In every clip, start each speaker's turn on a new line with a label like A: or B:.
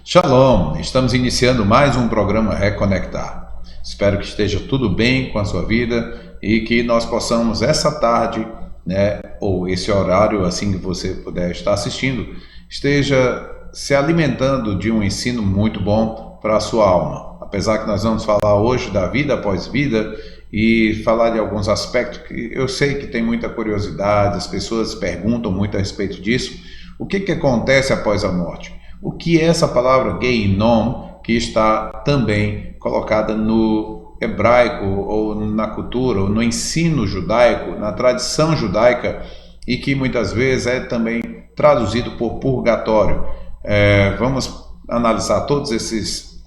A: Shalom, estamos iniciando mais um programa Reconectar. Espero que esteja tudo bem com a sua vida e que nós possamos essa tarde, ou esse horário, assim que você puder estar assistindo, esteja se alimentando de um ensino muito bom para a sua alma. Apesar que nós vamos falar hoje da vida após vida e falar de alguns aspectos que eu sei que tem muita curiosidade, as pessoas perguntam muito a respeito disso. O que acontece após a morte? O que é essa palavra Gehinom, que está também colocada no hebraico, ou na cultura, ou no ensino judaico, na tradição judaica, e que muitas vezes é também traduzido por purgatório. Vamos analisar todos esses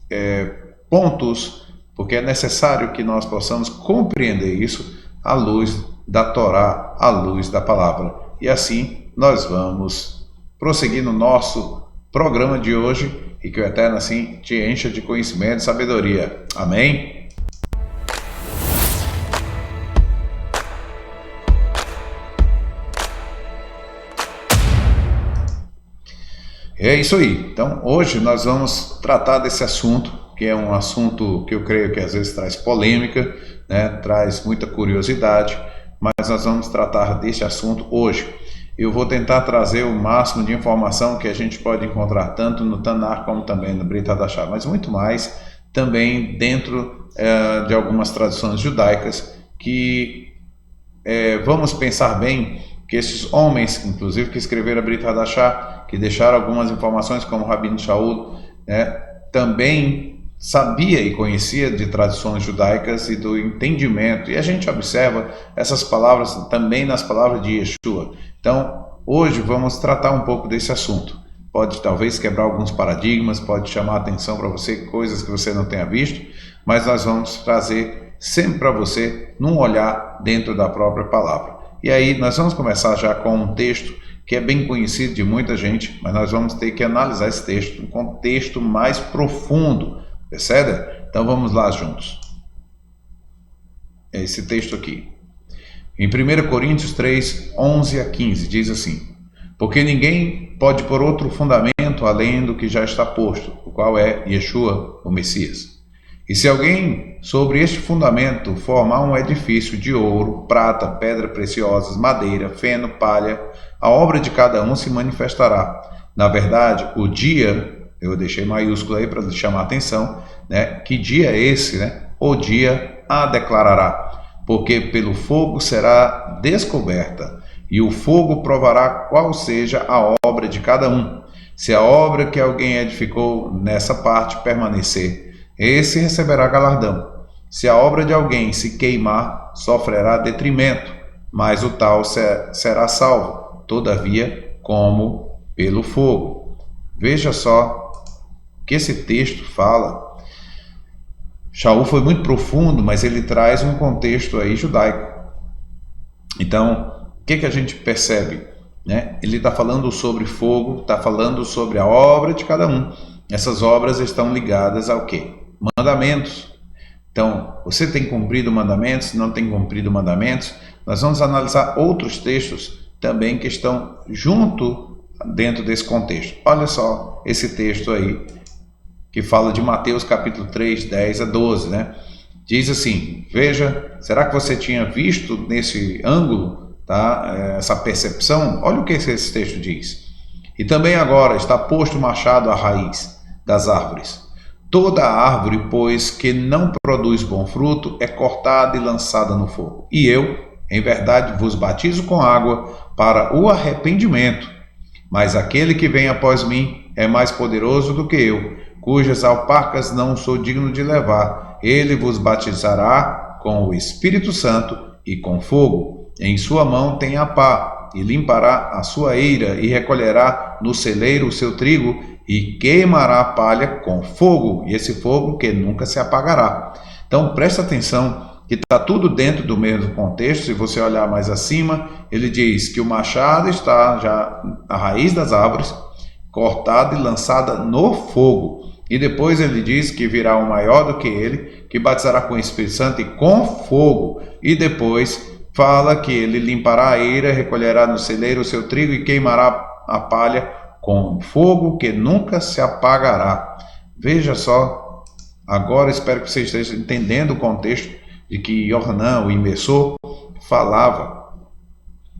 A: pontos, porque é necessário que nós possamos compreender isso à luz da Torá, à luz da palavra. E assim nós vamos prosseguir no nosso programa de hoje e que o Eterno assim te encha de conhecimento e sabedoria. Amém? É isso aí. Então, hoje nós vamos tratar desse assunto, que é um assunto que eu creio que às vezes traz polêmica, traz muita curiosidade, mas nós vamos tratar desse assunto hoje. Eu vou tentar trazer o máximo de informação que a gente pode encontrar tanto no Tanar como também no Brit Hadashah, mas muito mais também dentro de algumas tradições judaicas que vamos pensar bem que esses homens, inclusive que escreveram a Brit Hadashah, que deixaram algumas informações como o Rabino Shaul, também sabia e conhecia de tradições judaicas e do entendimento, e a gente observa essas palavras também nas palavras de Yeshua. Então, hoje vamos tratar um pouco desse assunto. Pode talvez quebrar alguns paradigmas, pode chamar a atenção para você, coisas que você não tenha visto, mas nós vamos trazer sempre para você num olhar dentro da própria palavra. E aí nós vamos começar já com um texto que é bem conhecido de muita gente, mas nós vamos ter que analisar esse texto num contexto mais profundo. Percebe? Então vamos lá juntos. É esse texto aqui. Em 1 Coríntios 3, 11 a 15, diz assim: porque ninguém pode pôr outro fundamento além do que já está posto, o qual é Yeshua, o Messias. E se alguém sobre este fundamento formar um edifício de ouro, prata, pedra preciosas, madeira, feno, palha, a obra de cada um se manifestará. Na verdade, o dia, eu deixei maiúsculo aí para chamar a atenção, que dia é esse, O dia a declarará, porque pelo fogo será descoberta, e o fogo provará qual seja a obra de cada um. Se a obra que alguém edificou nessa parte permanecer, esse receberá galardão. Se a obra de alguém se queimar, sofrerá detrimento, mas o tal será salvo, todavia, como pelo fogo. Veja só o que esse texto fala. Shaul foi muito profundo, mas ele traz um contexto aí judaico. Então, o que a gente percebe? Ele está falando sobre fogo, está falando sobre a obra de cada um. Essas obras estão ligadas ao quê? Mandamentos. Então, você tem cumprido mandamentos, não tem cumprido mandamentos? Nós vamos analisar outros textos também que estão junto dentro desse contexto. Olha só esse texto aí, que fala de Mateus capítulo 3, 10 a 12, Diz assim: veja, será que você tinha visto nesse ângulo, essa percepção? Olha o que esse texto diz. E também agora está posto o machado à raiz das árvores. Toda árvore, pois, que não produz bom fruto, é cortada e lançada no fogo. E eu, em verdade, vos batizo com água para o arrependimento. Mas aquele que vem após mim é mais poderoso do que eu, cujas alparcas não sou digno de levar. Ele vos batizará com o Espírito Santo e com fogo. Em sua mão tem a pá, e limpará a sua eira, e recolherá no celeiro o seu trigo, e queimará a palha com fogo, e esse fogo que nunca se apagará. Então presta atenção que está tudo dentro do mesmo contexto. Se você olhar mais acima, ele diz que o machado está já à raiz das árvores, cortada e lançada no fogo. E depois ele diz que virá um maior do que ele, que batizará com o Espírito Santo e com fogo. E depois fala que ele limpará a eira, recolherá no celeiro o seu trigo e queimará a palha com fogo que nunca se apagará. Veja só, agora espero que você esteja entendendo o contexto de que Yohanan, o imersor, falava,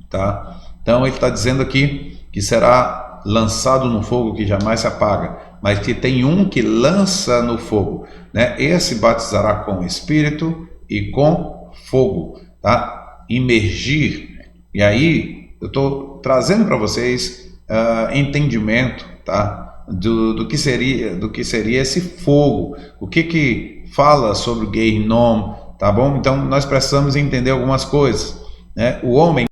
A: tá? Então ele está dizendo aqui que será lançado no fogo que jamais se apaga, mas que tem um que lança no fogo, né? Esse batizará com Espírito e com fogo, tá? Imergir. E aí eu estou trazendo para vocês entendimento, tá? Do que seria esse fogo, o que fala sobre o Gehinnom, tá bom? Então nós precisamos entender algumas coisas, né? O homem,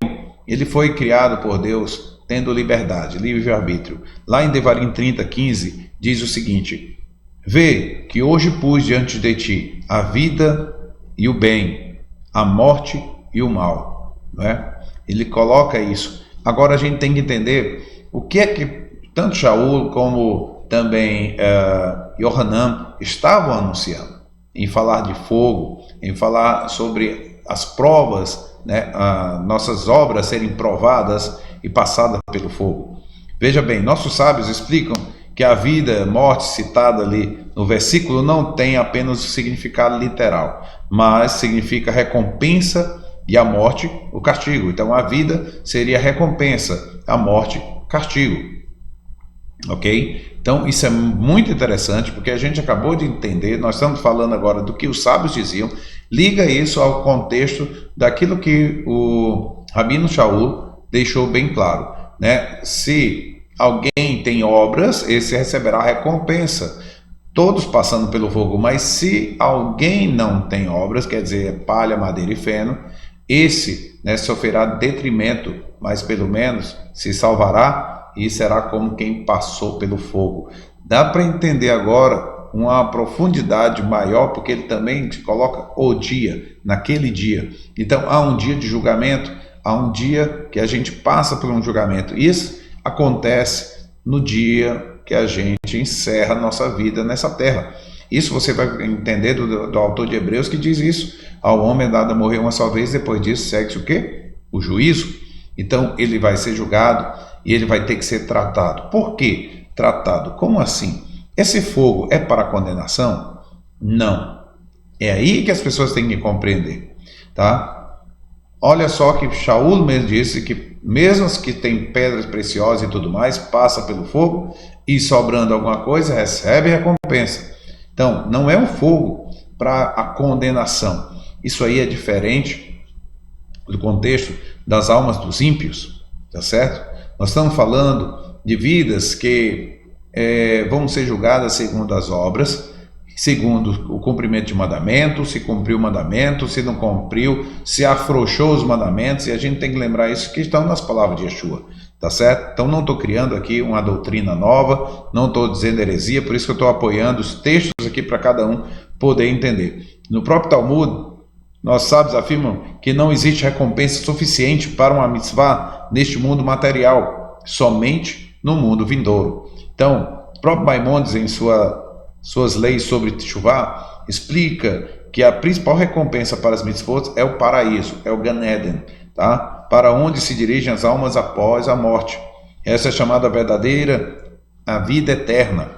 A: ele foi criado por Deus tendo liberdade, livre-arbítrio. Lá em Devarim 30:15 diz o seguinte: vê que hoje pus diante de ti a vida e o bem, a morte e o mal, não é? Ele coloca isso. Agora a gente tem que entender o que é que tanto Shaul como também Yohanan estavam anunciando, em falar de fogo, em falar sobre as provas, né, nossas obras serem provadas e passadas pelo fogo. Veja bem, nossos sábios explicam que a vida, morte citada ali no versículo não tem apenas o significado literal, mas significa recompensa e a morte, o castigo. Então a vida seria recompensa, a morte, castigo. Ok? Então isso é muito interessante, porque a gente acabou de entender, nós estamos falando agora do que os sábios diziam, liga isso ao contexto daquilo que o Rabino Shaul deixou bem claro, né? Se alguém tem obras, esse receberá recompensa, todos passando pelo fogo, mas se alguém não tem obras, quer dizer, palha, madeira e feno, esse, né, sofrerá detrimento, mas pelo menos se salvará e será como quem passou pelo fogo. Dá para entender agora uma profundidade maior, porque ele também coloca o dia, naquele dia. Então há um dia de julgamento, há um dia que a gente passa por um julgamento. Isso acontece no dia que a gente encerra a nossa vida nessa terra. Isso você vai entender do autor de Hebreus, que diz isso: ao homem é dado a morrer uma só vez, depois disso segue-se o quê? O juízo. Então ele vai ser julgado e ele vai ter que ser tratado. Por quê? Tratado. Como assim? Esse fogo é para condenação? Não. É aí que as pessoas têm que compreender, tá? Olha só que Shaul mesmo disse que mesmo os que têm pedras preciosas e tudo mais, passa pelo fogo e sobrando alguma coisa, recebe recompensa. Então, não é um fogo para a condenação. Isso aí é diferente do contexto das almas dos ímpios, tá certo? Nós estamos falando de vidas que vão ser julgadas segundo as obras, segundo o cumprimento de mandamentos, se cumpriu o mandamento, se não cumpriu, se afrouxou os mandamentos, e a gente tem que lembrar isso que estão nas palavras de Yeshua, tá certo? Então não estou criando aqui uma doutrina nova, não estou dizendo heresia, por isso que eu estou apoiando os textos aqui para cada um poder entender. No próprio Talmud, nossos sábios afirmam que não existe recompensa suficiente para uma mitzvah neste mundo material, somente no mundo vindouro. Então, o próprio Maimônides, em suas leis sobre Teshuvah, explica que a principal recompensa para as mitzvot é o paraíso, é o Gan Eden, tá? Para onde se dirigem as almas após a morte. Essa é chamada a vida eterna.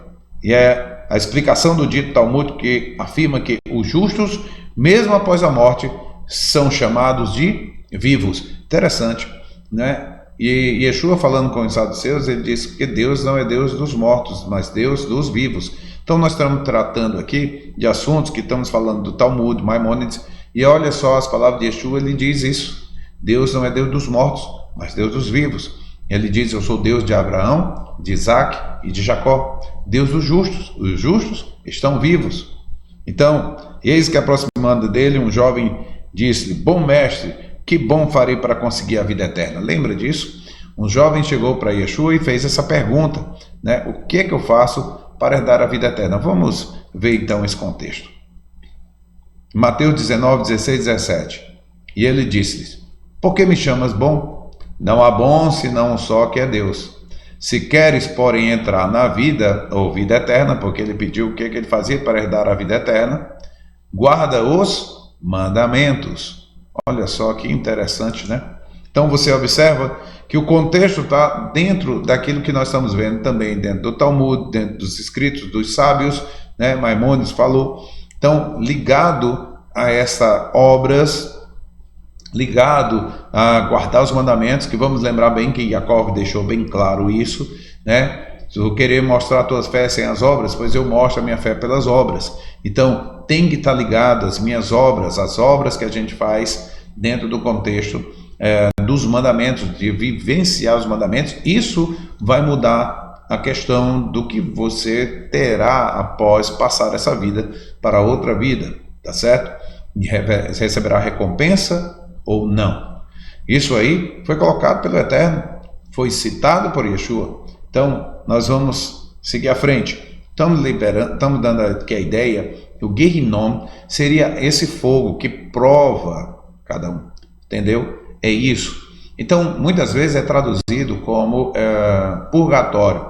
A: E é a explicação do dito Talmud que afirma que os justos, mesmo após a morte, são chamados de vivos. Interessante, né? E Yeshua, falando com os saduceus, ele disse que Deus não é Deus dos mortos, mas Deus dos vivos. Então nós estamos tratando aqui de assuntos que estamos falando do Talmud, Maimônides, e olha só as palavras de Yeshua, ele diz isso: Deus não é Deus dos mortos, mas Deus dos vivos. Ele diz: eu sou Deus de Abraão, de Isaac e de Jacó, Deus dos justos. Os justos estão vivos. Então, eis que aproximando dele, um jovem disse-lhe: bom mestre, que bom farei para conseguir a vida eterna? Lembra disso? Um jovem chegou para Yeshua e fez essa pergunta, né? O que é que eu faço para herdar a vida eterna? Vamos ver então esse contexto. Mateus 19, 16, 17. E ele disse-lhes: por que me chamas bom? Não há bom senão um só, que é Deus. Se queres, porém, entrar na vida, ou vida eterna, porque ele pediu o que ele fazia para herdar a vida eterna, guarda os mandamentos. Olha só que interessante, né? Então você observa que o contexto está dentro daquilo que nós estamos vendo também, dentro do Talmud, dentro dos escritos dos sábios, né? Maimônides falou. Então, ligado a essas obras, ligado a guardar os mandamentos, que vamos lembrar bem que Jacob deixou bem claro isso, né? Se eu querer mostrar a tua fé sem as obras, pois eu mostro a minha fé pelas obras. Então, tem que estar ligado às minhas obras, as obras que a gente faz dentro do contexto dos mandamentos, de vivenciar os mandamentos. Isso vai mudar a questão do que você terá após passar essa vida para outra vida, tá certo? E receberá recompensa ou não. Isso aí foi colocado pelo Eterno, foi citado por Yeshua. Então, nós vamos seguir à frente. Estamos dando aqui a ideia que o Gehinom seria esse fogo que prova cada um, entendeu? É isso. Então, muitas vezes é traduzido como purgatório.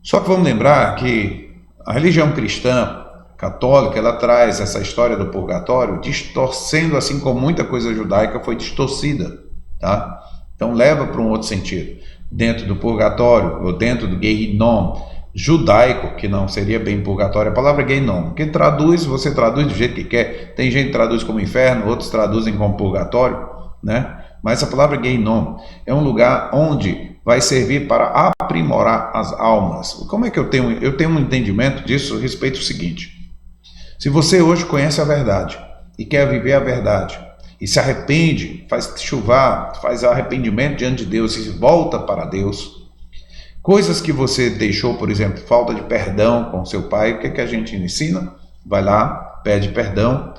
A: Só que vamos lembrar que a religião cristã católica, ela traz essa história do purgatório distorcendo, assim como muita coisa judaica foi distorcida, tá? Então leva para um outro sentido. Dentro do purgatório, ou dentro do Gehinom judaico, que não seria bem purgatório, a palavra Gehinom, que traduz, você traduz do jeito que quer. Tem gente que traduz como inferno, outros traduzem como purgatório, né? Mas a palavra Gehinom é um lugar onde vai servir para aprimorar as almas. Como é que eu tenho um entendimento disso a respeito do seguinte: se você hoje conhece a verdade e quer viver a verdade, e se arrepende, faz chuvar, faz arrependimento diante de Deus e volta para Deus, coisas que você deixou, por exemplo, falta de perdão com seu pai, o que a gente ensina? Vai lá, pede perdão,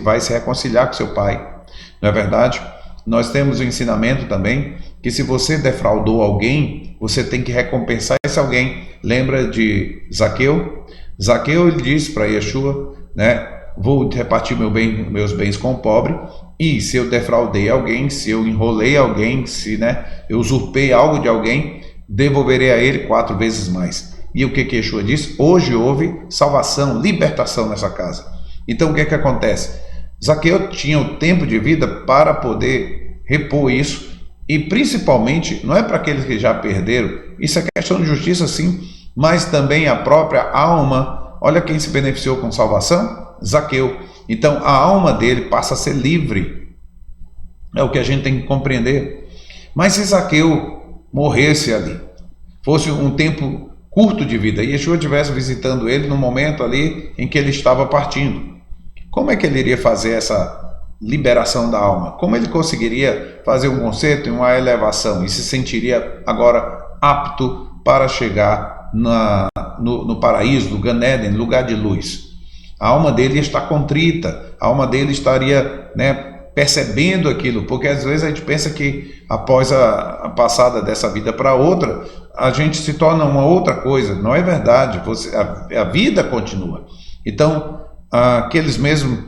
A: vai se reconciliar com seu pai, não é verdade? Nós temos o ensinamento também que se você defraudou alguém, você tem que recompensar esse alguém. Lembra de Zaqueu? Zaqueu, ele disse para Yeshua, né? Vou repartir meus bens com o pobre, e se eu defraudei alguém, se eu enrolei alguém, se eu usurpei algo de alguém, devolverei a ele 4 vezes mais. E o que Yeshua disse? Hoje houve salvação, libertação nessa casa. Então o que acontece? Zaqueu tinha o tempo de vida para poder repor isso, e principalmente, não é para aqueles que já perderam, isso é questão de justiça sim, mas também a própria alma. Olha quem se beneficiou com salvação: Zaqueu. Então a alma dele passa a ser livre, é o que a gente tem que compreender. Mas se Zaqueu morresse ali, fosse um tempo curto de vida, e Yeshua estivesse visitando ele no momento ali em que ele estava partindo, como é que ele iria fazer essa liberação da alma? Como ele conseguiria fazer um conserto e uma elevação e se sentiria agora apto para chegar no paraíso, no Gan Eden, lugar de luz? A alma dele está contrita, a alma dele estaria percebendo aquilo, porque às vezes a gente pensa que após a passada dessa vida para outra, a gente se torna uma outra coisa. Não é verdade, a vida continua. Então, aqueles mesmos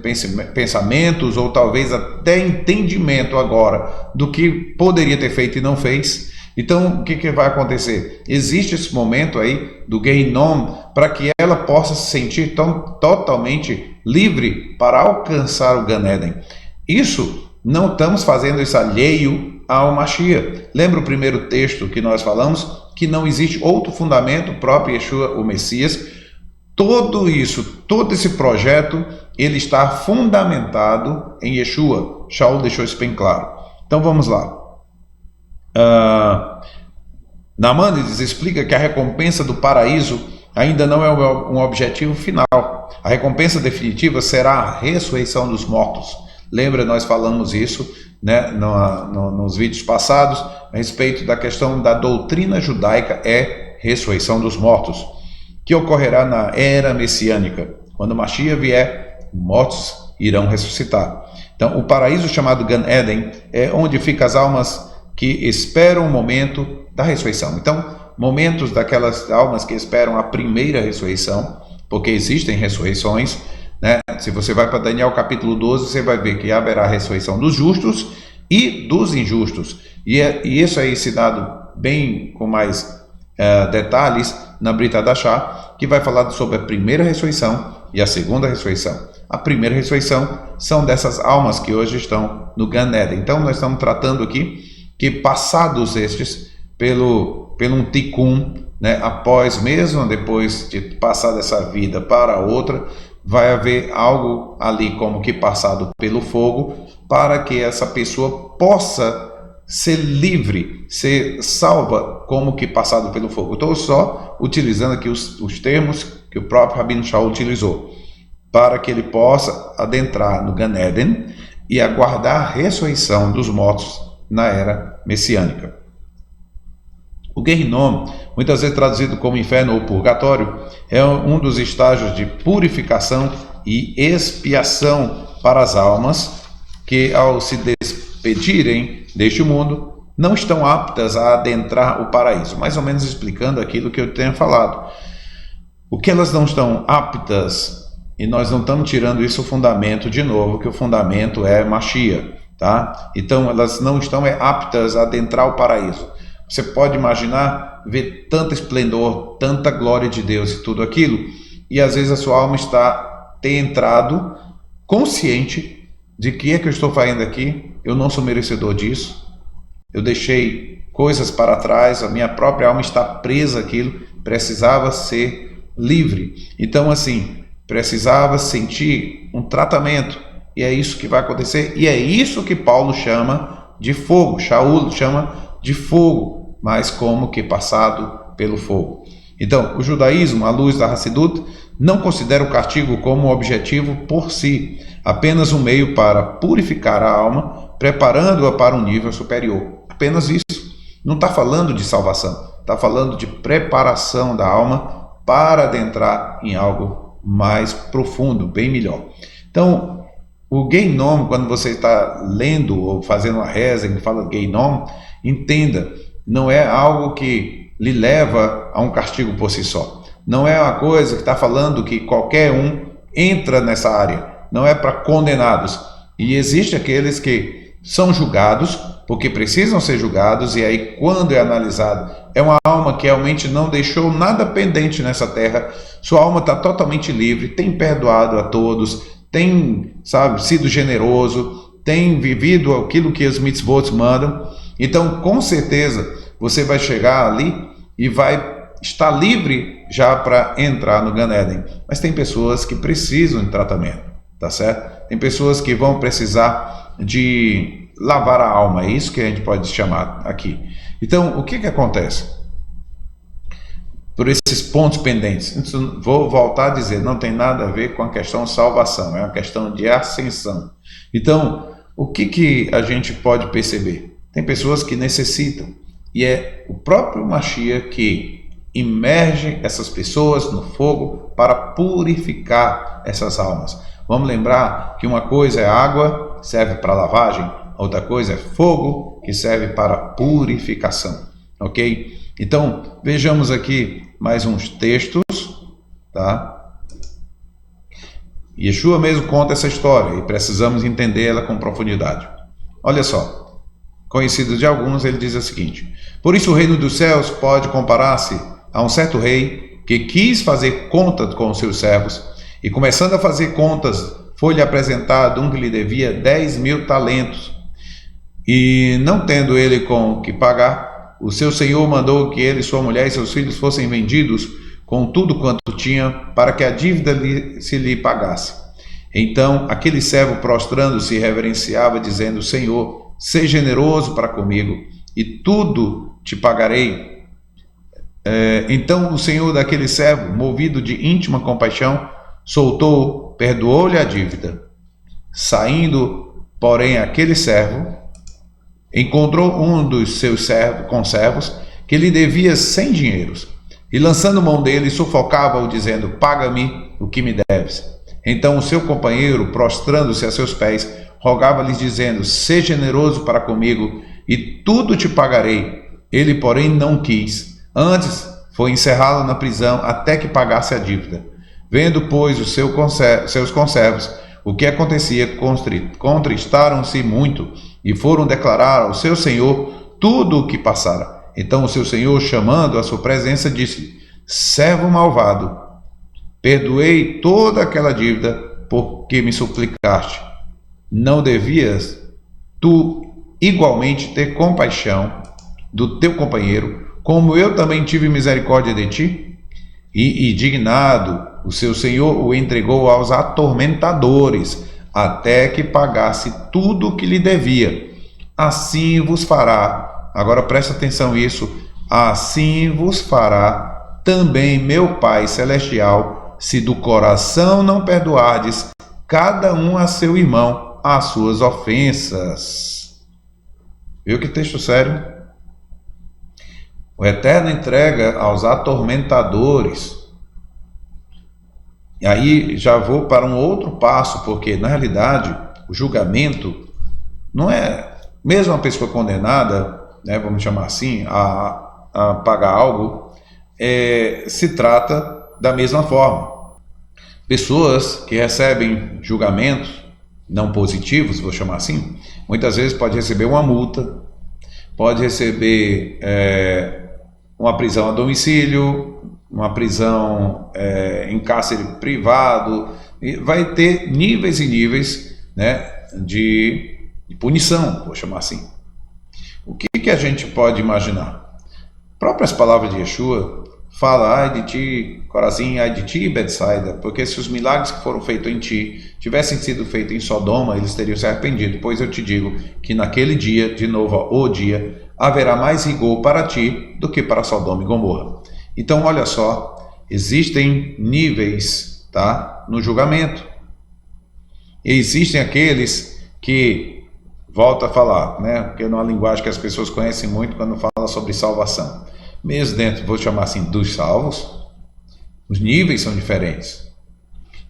A: pensamentos, ou talvez até entendimento agora do que poderia ter feito e não fez. Então, o que vai acontecer? Existe esse momento aí do Gehinom para que ela possa se sentir totalmente livre para alcançar o Gan Eden. Isso, não estamos fazendo isso alheio ao Mashiach. Lembra o primeiro texto que nós falamos? Que não existe outro fundamento, o próprio Yeshua, o Messias. Todo esse projeto, ele está fundamentado em Yeshua. Shaul deixou isso bem claro. Então vamos lá. Namanides explica que a recompensa do paraíso ainda não é um objetivo final. A recompensa definitiva será a ressurreição dos mortos. Lembra, nós falamos isso nos vídeos passados a respeito da questão da doutrina judaica, ressurreição dos mortos, que ocorrerá na era messiânica. Quando o Mashiach vier, mortos irão ressuscitar. Então, o paraíso chamado Gan Eden é onde ficam as almas que esperam o momento da ressurreição. Então, momentos daquelas almas que esperam a primeira ressurreição, porque existem ressurreições, Se você vai para Daniel capítulo 12, você vai ver que haverá a ressurreição dos justos e dos injustos. E isso é ensinado bem com mais detalhes na Brit Hadashah, que vai falar sobre a primeira ressurreição e a segunda ressurreição. A primeira ressurreição são dessas almas que hoje estão no Gan Eden. Então nós estamos tratando aqui que passados estes pelo um tikkun, né, após mesmo depois de passar dessa vida para outra, vai haver algo ali como que passado pelo fogo, para que essa pessoa possa ser livre, ser salva como que passado pelo fogo. Estou só utilizando aqui os termos que o próprio Rabino Shaul utilizou, para que ele possa adentrar no Gan Eden e aguardar a ressurreição dos mortos na era messiânica. O Gehinnom, muitas vezes traduzido como inferno ou purgatório, é um dos estágios de purificação e expiação para as almas que, ao se despedirem deste mundo, não estão aptas a adentrar o paraíso. Mais ou menos explicando aquilo que eu tenho falado. O que elas não estão aptas, e nós não estamos tirando isso o fundamento de novo, que o fundamento é Mashiach, tá? Então elas não estão aptas a adentrar o paraíso. Você pode imaginar, ver tanto esplendor, tanta glória de Deus e tudo aquilo, e às vezes a sua alma ter entrado consciente de que é que eu estou fazendo aqui, eu não sou merecedor disso, eu deixei coisas para trás, a minha própria alma está presa àquilo, precisava ser livre. Então assim, precisava sentir um tratamento, e é isso que vai acontecer, e é isso que Paulo chama de fogo, Shaul chama de fogo, mas como que passado pelo fogo. Então, o judaísmo, à luz da Hassidut, não considera o castigo como objetivo por si, apenas um meio para purificar a alma, preparando-a para um nível superior. Apenas isso. Não está falando de salvação, está falando de preparação da alma para adentrar em algo mais profundo, bem melhor. Então, o Gehinnom, quando você está lendo ou fazendo uma reza que fala Gehinnom, entenda, não é algo que lhe leva a um castigo por si só. Não é uma coisa que está falando que qualquer um entra nessa área. Não é para condenados. E existe aqueles que são julgados, porque precisam ser julgados, e aí quando é analisado, é uma alma que realmente não deixou nada pendente nessa terra, sua alma está totalmente livre, tem perdoado a todos, tem, sido generoso, tem vivido aquilo que os mitzvot mandam. Então, com certeza, você vai chegar ali e vai estar livre já para entrar no Gan Eden. Mas tem pessoas que precisam de tratamento, tá certo? Tem pessoas que vão precisar de lavar a alma, é isso que a gente pode chamar aqui. Então, o que acontece? Por esses pontos pendentes, vou voltar a dizer, não tem nada a ver com a questão salvação, é uma questão de ascensão. Então, o que a gente pode perceber? Tem pessoas que necessitam, e é o próprio Mashiach que imerge essas pessoas no fogo para purificar essas almas. Vamos lembrar que uma coisa é água, serve para lavagem, outra coisa é fogo, que serve para purificação, ok? Então, vejamos aqui mais uns textos, tá? Yeshua mesmo conta essa história e precisamos entender ela com profundidade. Olha só. Conhecido de alguns, ele diz o seguinte: por isso o reino dos céus pode comparar-se a um certo rei que quis fazer conta com os seus servos, e começando a fazer contas, foi-lhe apresentado um que lhe devia 10.000 talentos. E não tendo ele com o que pagar, o seu senhor mandou que ele, sua mulher e seus filhos fossem vendidos com tudo quanto tinha, para que a dívida se lhe pagasse. Então aquele servo, prostrando-se, reverenciava, dizendo: Senhor, seja generoso para comigo, e tudo te pagarei. Então o senhor daquele servo, movido de íntima compaixão, soltou, perdoou-lhe a dívida. Saindo, porém, aquele servo encontrou um dos seus conservos que lhe devia 100 dinheiros, e lançando mão dele, sufocava-o, dizendo: paga-me o que me deves. Então o seu companheiro, prostrando-se a seus pés, rogava-lhes, dizendo: seja generoso para comigo, e tudo te pagarei. Ele, porém, não quis. Antes, foi encerrá-lo na prisão até que pagasse a dívida. Vendo, pois, os seus conservos o que acontecia, contristaram-se muito, e foram declarar ao seu senhor tudo o que passara. Então o seu senhor, chamando à sua presença, disse: servo malvado, Perdoei toda aquela dívida porque me suplicaste. Não devias tu igualmente ter compaixão do teu companheiro, como eu também tive misericórdia de ti? E indignado, o seu senhor o entregou aos atormentadores, até que pagasse tudo o que lhe devia. Assim vos fará, agora presta atenção nisso, assim vos fará também meu Pai Celestial, se do coração não perdoardes cada um a seu irmão as suas ofensas. Viu que texto sério? O Eterno entrega aos atormentadores. E aí já vou para um outro passo, porque na realidade o julgamento não é, mesmo uma pessoa condenada, né, vamos chamar assim, a pagar algo, se trata da mesma forma. Pessoas que recebem julgamentos não positivos, vou chamar assim, muitas vezes pode receber uma multa, pode receber uma prisão a domicílio, uma prisão em cárcere privado, e vai ter níveis e níveis, né, de punição, vou chamar assim. O que a gente pode imaginar? Próprias palavras de Yeshua fala, ai de ti, Corazim, ai de ti, Betsaida, porque se os milagres que foram feitos em ti tivessem sido feitos em Sodoma, eles teriam se arrependido, pois eu te digo que naquele dia, de novo, o dia, haverá mais rigor para ti do que para Sodoma e Gomorra. Então, olha só, existem níveis, tá, no julgamento. Existem aqueles que, volto a falar, né, porque é uma linguagem que as pessoas conhecem muito quando fala sobre salvação. Mesmo dentro, vou chamar assim, dos salvos, os níveis são diferentes.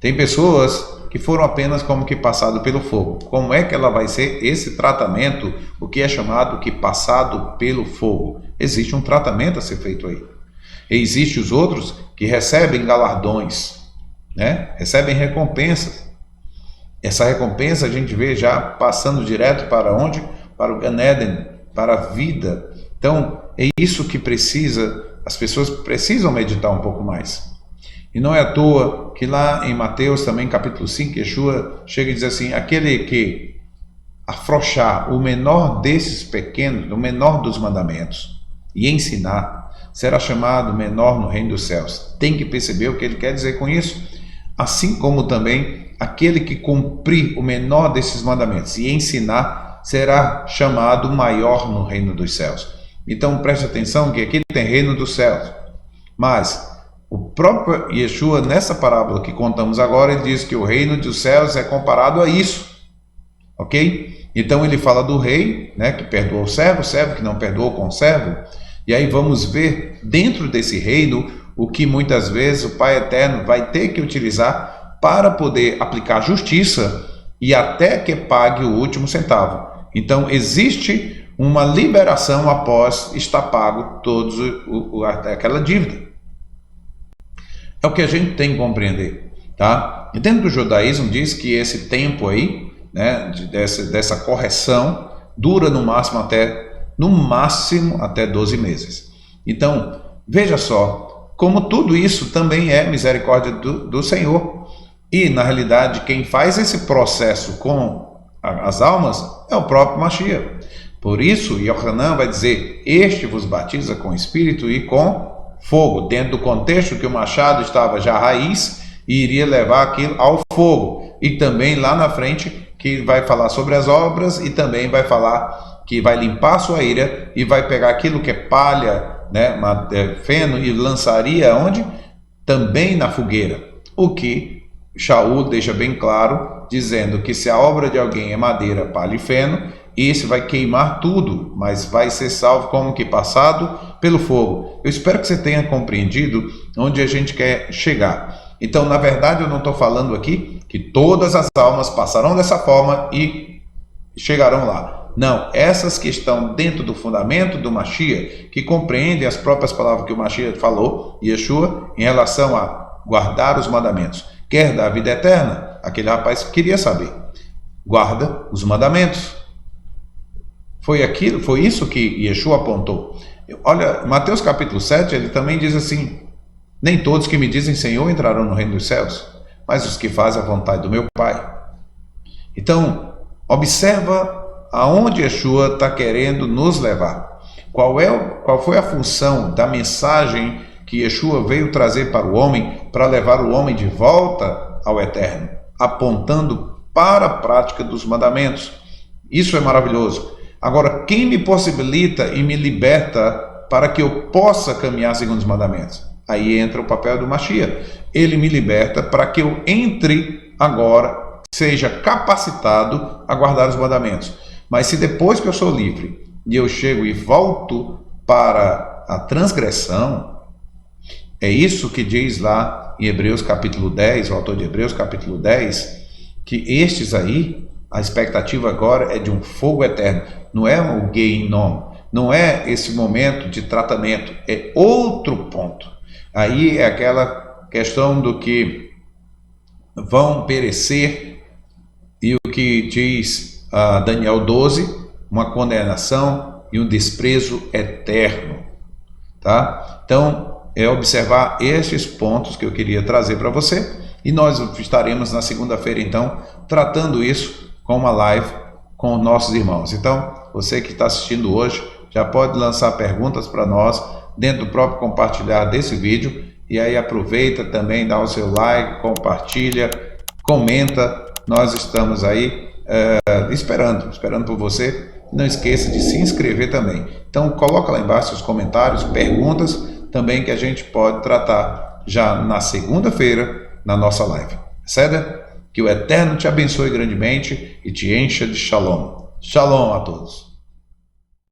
A: Tem pessoas que foram apenas como que passado pelo fogo. Como é que ela vai ser esse tratamento, o que é chamado que passado pelo fogo? Existe um tratamento a ser feito aí. E existe os outros que recebem galardões, né? Recebem recompensas. Essa recompensa a gente vê já passando direto para onde? Para o Gan Eden, para a vida. Então, é isso que as pessoas precisam meditar um pouco mais. E não é à toa que lá em Mateus também, capítulo 5, Yeshua chega e diz assim, aquele que afrouxar o menor desses pequenos, o menor dos mandamentos, e ensinar, será chamado menor no reino dos céus. Tem que perceber o que ele quer dizer com isso. Assim como também aquele que cumprir o menor desses mandamentos e ensinar, será chamado maior no reino dos céus. Então preste atenção que aqui tem reino dos céus, mas o próprio Yeshua, nessa parábola que contamos agora, ele diz que o reino dos céus é comparado a isso, ok? Então ele fala do rei, né, que perdoou o servo que não perdoou com o servo, e aí vamos ver dentro desse reino o que muitas vezes o Pai Eterno vai ter que utilizar para poder aplicar justiça e até que pague o último centavo. Então existe uma liberação após estar pago todos aquela dívida. É o que a gente tem que compreender, tá? E dentro do judaísmo diz que esse tempo aí, né, dessa correção, dura no máximo até 12 meses. Então, veja só, como tudo isso também é misericórdia do Senhor. E, na realidade, quem faz esse processo com as almas é o próprio Mashiach. Por isso, Yohanan vai dizer, este vos batiza com espírito e com fogo, dentro do contexto que o machado estava já raiz e iria levar aquilo ao fogo. E também lá na frente, que vai falar sobre as obras e também vai falar que vai limpar a sua ira e vai pegar aquilo que é palha, né, feno, e lançaria onde? Também na fogueira. O que Shaul deixa bem claro, dizendo que se a obra de alguém é madeira, palha e feno, esse vai queimar tudo, mas vai ser salvo como que passado pelo fogo. Eu espero que você tenha compreendido onde a gente quer chegar. Então, na verdade, eu não estou falando aqui que todas as almas passarão dessa forma e chegarão lá. Não, essas que estão dentro do fundamento do Mashiach, que compreendem as próprias palavras que o Mashiach falou, Yeshua, em relação a guardar os mandamentos. Quer dar a vida eterna? Aquele rapaz queria saber. Guarda os mandamentos. Foi isso que Yeshua apontou. Olha, Mateus capítulo 7, ele também diz assim, Nem todos que me dizem Senhor entrarão no reino dos céus, mas os que fazem a vontade do meu Pai. Então, observa aonde Yeshua está querendo nos levar. Qual foi a função da mensagem que Yeshua veio trazer para o homem, para levar o homem de volta ao eterno, apontando para a prática dos mandamentos. Isso é maravilhoso. Agora, quem me possibilita e me liberta para que eu possa caminhar segundo os mandamentos? Aí entra o papel do Mashiach. Ele me liberta para que eu entre agora, seja capacitado a guardar os mandamentos. Mas se depois que eu sou livre e eu chego e volto para a transgressão, é isso que diz lá em Hebreus capítulo 10, o autor de Hebreus capítulo 10, que estes aí, a expectativa agora é de um fogo eterno. Não é o Geinom, não é esse momento de tratamento, é outro ponto. Aí é aquela questão do que vão perecer, e o que diz Daniel 12, uma condenação e um desprezo eterno. Tá? Então, é observar esses pontos que eu queria trazer para você, e nós estaremos na segunda-feira, então, tratando isso com uma live com nossos irmãos. Então, você que está assistindo hoje, já pode lançar perguntas para nós dentro do próprio compartilhar desse vídeo, e aí aproveita também, dá o seu like, compartilha, comenta, nós estamos aí esperando por você. Não esqueça de se inscrever também. Então coloca lá embaixo os comentários, perguntas também, que a gente pode tratar já na segunda-feira na nossa live. Certo? Que o Eterno te abençoe grandemente e te encha de Shalom. Shalom a todos.